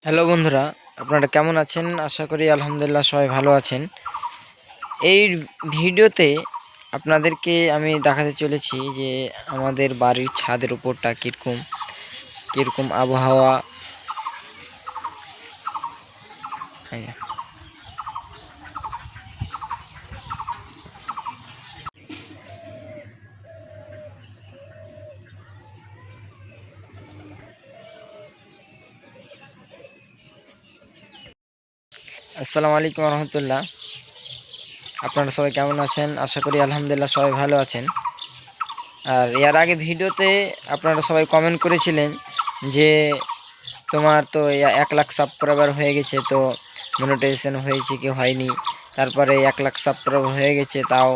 Hello বন্ধুরা, আপনারা কেমন আছেন? আশা করি আলহামদুলিল্লাহ সবাই ভালো আছেন। এই ভিডিওতে আপনাদেরকে আমি দেখাতে চলেছি যে আমাদের বাড়ির ছাদের উপরটা কীরকম কীরকম আবহাওয়া। হ্যাঁ, আসসালামু আলাইকুম রহমতুল্লাহ। আপনারা সবাই কেমন আছেন? আশা করি আলহামদুলিল্লাহ সবাই ভালো আছেন। আর এর আগে ভিডিওতে আপনারা সবাই কমেন্ট করেছিলেন যে তোমার তো 1 লাখ সাবস্ক্রাইবার হয়ে গেছে, তো মনিটাইজেশন হয়েছে কি হয়নি। তারপরে 1 লাখ সাবস্ক্রাইবার হয়ে গেছে, তাও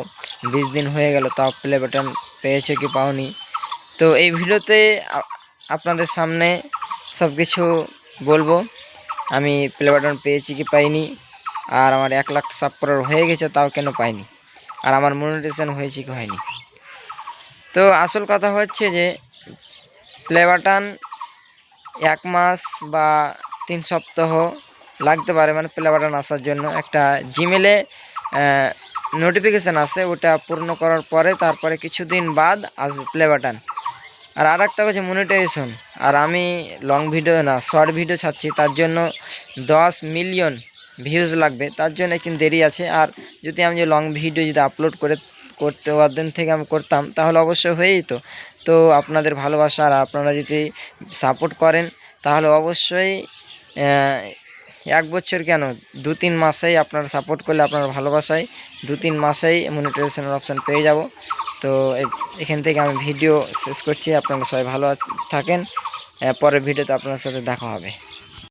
20 দিন হয়ে গেল, তাও প্লে বাটন পেয়েছো কি পাওনি। তো এই ভিডিওতে আপনাদের সামনে সব কিছু বলবো, আমি প্লে বাটন পেয়েছি কি পাইনি, আর আমার 1 লাখ সাবস্ক্রাইবার হয়ে গেছে তাও কেন পাইনি, আর আমার মনিটাইজেশন হয়েছে কি হয়নি। তো আসল কথা হচ্ছে যে প্লে বাটন 1 মাস বা 3 সপ্তাহ লাগতে পারে, মানে প্লে বাটন আসার জন্য। একটা জিমেলে নোটিফিকেশান আসে, ওটা পূর্ণ করার পরে তারপরে কিছুদিন বাদ আসবে প্লে বাটন। আর একটা হচ্ছে মনিটাইজেশন। আর আমি লং ভিডিও না, শর্ট ভিডিও ছাড়ছি, তার জন্য 10 মিলিয়ন ভিউজ লাগবে, তার জন্য একটু দেরি আছে। আর যদি আমি যে লং ভিডিও যদি আপলোড করতে দিন থেকে আমি করতাম, তাহলে অবশ্যই হয়েই তো। তো আপনাদের ভালোবাসা আর আপনারা যদি সাপোর্ট করেন, তাহলে অবশ্যই 1 বছর কেন 2-3 মাসেই আপনারা সাপোর্ট করলে, আপনার ভালোবাসায় 2-3 মাসেই মনিটাইজেশনের অপশান পেয়ে যাব। তো এখান থেকে আমি ভিডিও শেষ করছি। আপনারা সবাই ভালো থাকেন। পরের ভিডিওতে আপনার সাথে দেখা হবে।